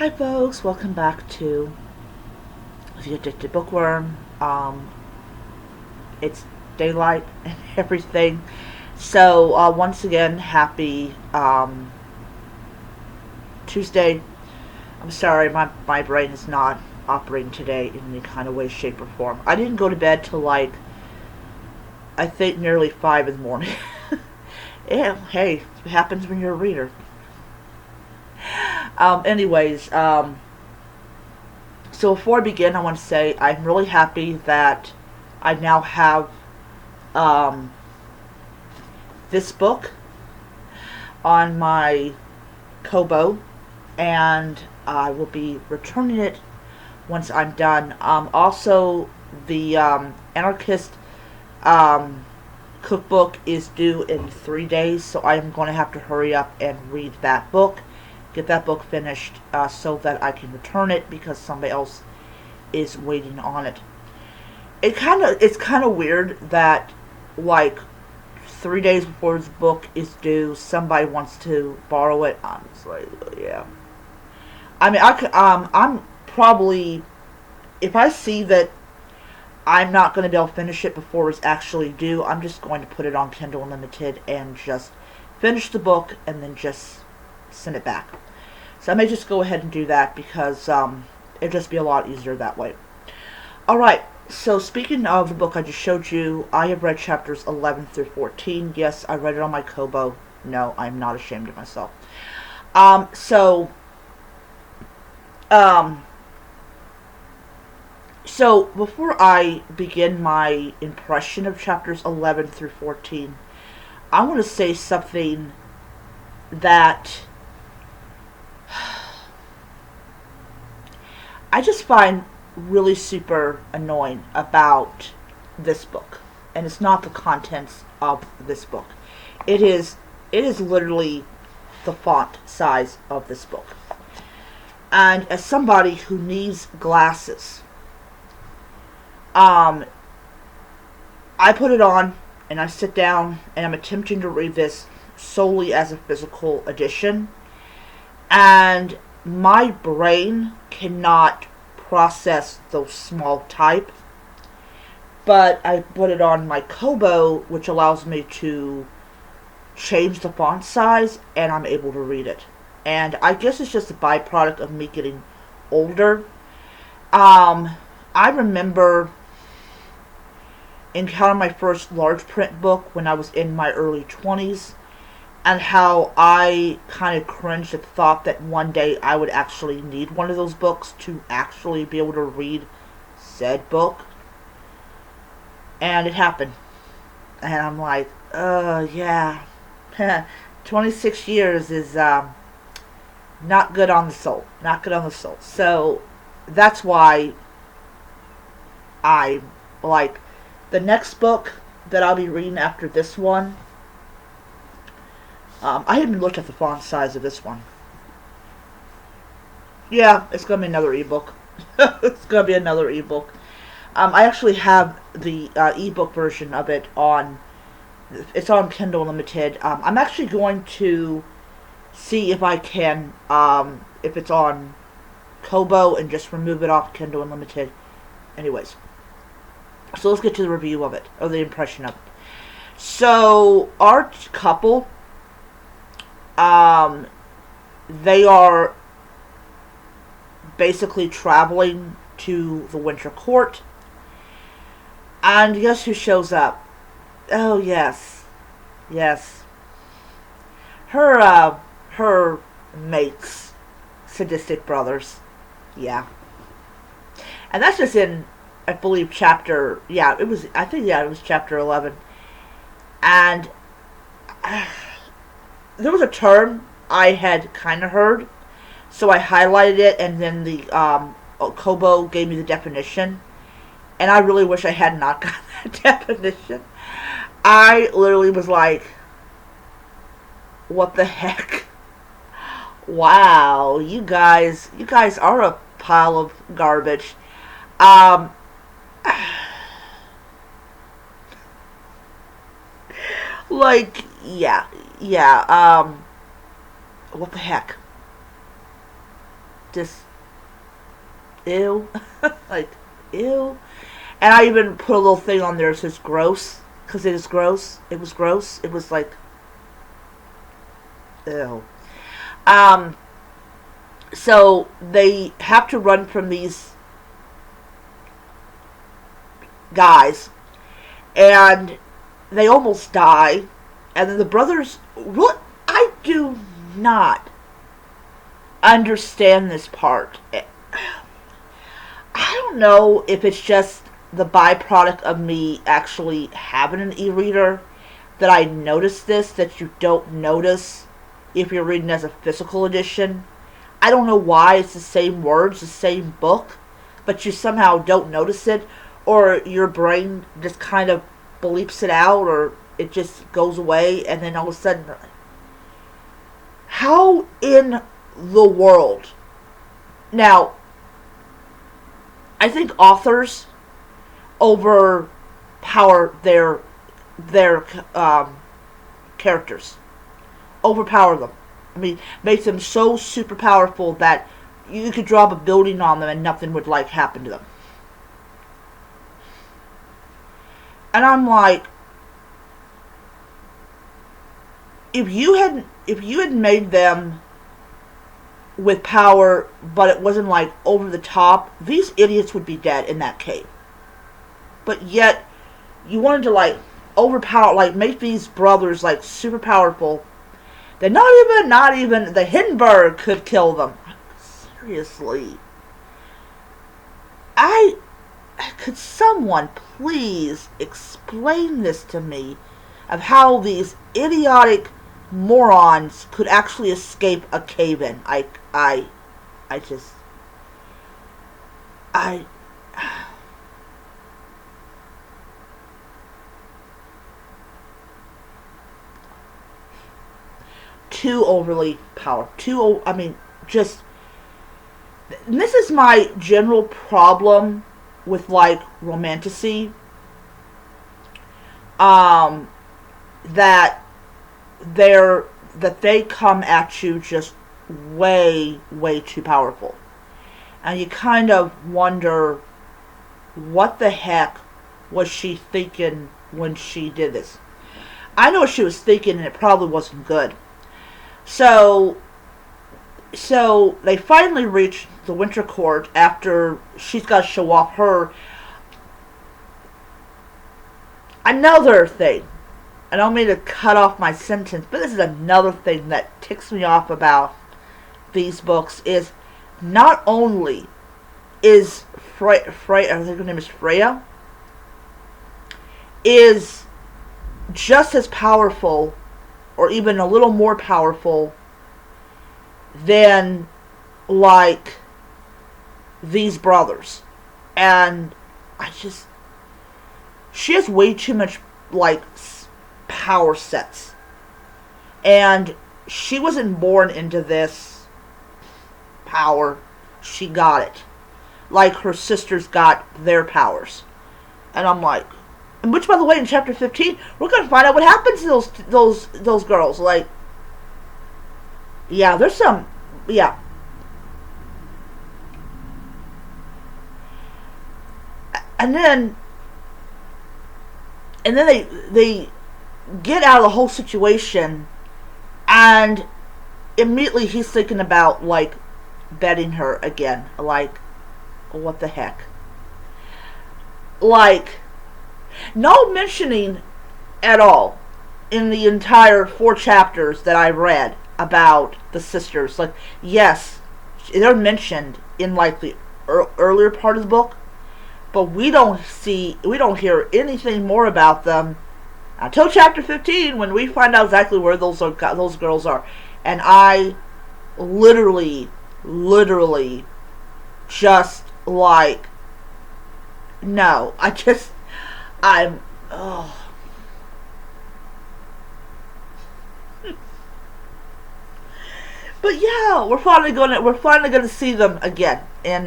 Hi folks, welcome back to The Addicted Bookworm. It's daylight and everything. So once again, happy Tuesday. I'm sorry, my brain is not operating today in any kind of way, shape, or form. I didn't go to bed till I think nearly 5 in the morning. Yeah, hey, it happens when you're a reader. Anyways, so before I begin, I want to say I'm really happy that I now have um, this book on my Kobo, and I will be returning it once I'm done. Also, the Anarchist um, cookbook is due in 3 days, so I am going to have to hurry up and read that book, get that book finished, so that I can return it because somebody else is waiting on it. It's kind of weird that like 3 days before this book is due, somebody wants to borrow it. I'm just like, yeah. I mean, I'm probably, if I see that I'm not going to be able to finish it before it's actually due, I'm just going to put it on Kindle Unlimited and just finish the book and then just send it back. So I may just go ahead and do that because it'll just be a lot easier that way. Alright, so speaking of the book I just showed you, I have read chapters 11 through 14. Yes, I read it on my Kobo. No, I'm not ashamed of myself. Um, so before I begin my impression of chapters 11 through 14, I want to say something that I just find really super annoying about this book. And it's not the contents of this book. It is literally the font size of this book. And as somebody who needs glasses, I put it on and I sit down and I'm attempting to read this solely as a physical edition, and my brain cannot process those small type. But I put it on my Kobo, which allows me to change the font size, and I'm able to read it. And I guess it's just a byproduct of me getting older. I remember encountering my first large print book when I was in my early 20s, and how I kind of cringed at the thought that one day I would actually need one of those books to actually be able to read said book. And it happened. And I'm like, yeah. 26 years is not good on the soul. Not good on the soul. So that's why I like the next book that I'll be reading after this one. I haven't looked at the font size of this one. Yeah, it's going to be another ebook. It's going to be another ebook. I actually have the ebook version of it on. It's on Kindle Unlimited. I'm actually going to see if I can, if it's on Kobo, and just remove it off Kindle Unlimited. Anyways, so let's get to the review of it, or the impression of it. So our couple, they are basically traveling to the Winter Court. And guess who shows up? Oh, yes. Yes. Her mates. Sadistic brothers. Yeah. And that's just in, I believe, chapter, it was chapter 11. And there was a term I had kind of heard, so I highlighted it, and then the Kobo gave me the definition. And I really wish I had not gotten that definition. I literally was like, what the heck? Wow, you guys are a pile of garbage. Like, yeah, what the heck? just, ew. Like, ew. And I even put a little thing on there that says gross, because it is gross. It was gross. It was like, ew. So they have to run from these guys, and they almost die. And then the brothers, what? I do not understand this part. I don't know if it's just the byproduct of me actually having an e-reader that I notice this, that you don't notice if you're reading as a physical edition. I don't know why it's the same words, the same book, but you somehow don't notice it, or your brain just kind of bleeps it out, or it just goes away, and then all of a sudden, how in the world? Now, I think authors overpower their characters. Overpower them. I mean, makes them so super powerful that you could drop a building on them and nothing would like happen to them. And I'm like, if you had made them with power, but it wasn't like over the top, these idiots would be dead in that cave. But yet, you wanted to like overpower, like make these brothers like super powerful. That not even the Hindenburg could kill them. Seriously. Could someone please explain this to me, of how these idiotic morons could actually escape a cave-in? Too overly powerful. This is my general problem with like romantasy. That they come at you just way too powerful, and you kind of wonder, what the heck was she thinking when she did this? I know what she was thinking, and it probably wasn't good. So they finally reach the Winter Court after she's got to show off her. Another thing, I don't mean to cut off my sentence, but this is another thing that ticks me off about these books, is not only is Freya, I think her name is Freya, is just as powerful, or even a little more powerful, than like these brothers. And she has way too much like power sets, and she wasn't born into this power. She got it, like her sisters got their powers. And I'm like, and which, by the way, in chapter 15 we're gonna find out what happens to those girls. Like, yeah, there's some, yeah. And then they get out of the whole situation, and immediately he's thinking about like betting her again. Like, what the heck? Like, no mentioning at all in the entire 4 chapters that I read about the sisters. Like, yes, they're mentioned in like the earlier part of the book, but we don't hear anything more about them until chapter 15, when we find out exactly where those girls are. And I literally just like, no, oh. But yeah, we're finally gonna see them again in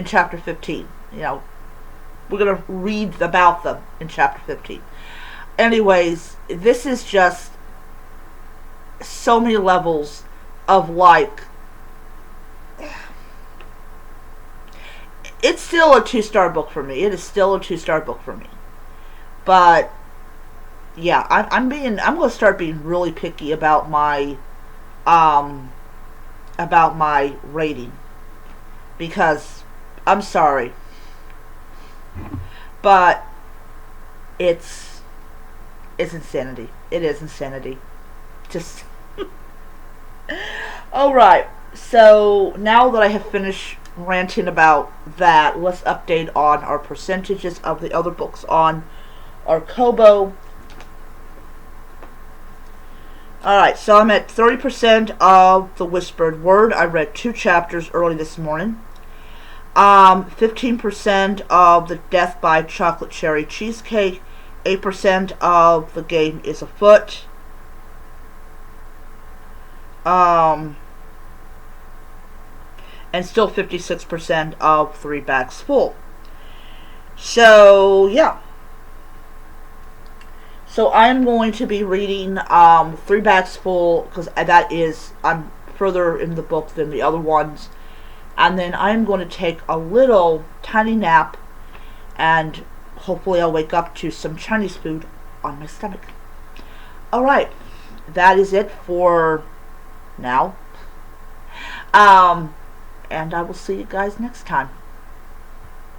chapter 15. You know, we're gonna read about them in chapter 15. Anyways, this is just so many levels of like, it's still a 2-star book for me. It is still a 2-star book for me. But yeah, I'm going to start being really picky about my rating, because I'm sorry, but it's insanity. It is insanity. Just all right. So now that I have finished ranting about that, let's update on our percentages of the other books on our Kobo. Alright, so I'm at 30% of The Whispered Word. I read 2 chapters early this morning. 15% of The Death by Chocolate Cherry Cheesecake. 8% of The Game is Afoot. And still 56% of 3 Bags Full. So, yeah. So I'm going to be reading 3 Bags Full, because that is, I'm further in the book than the other ones. And then I'm going to take a little tiny nap, and hopefully I'll wake up to some Chinese food on my stomach. Alright, that is it for now. And I will see you guys next time.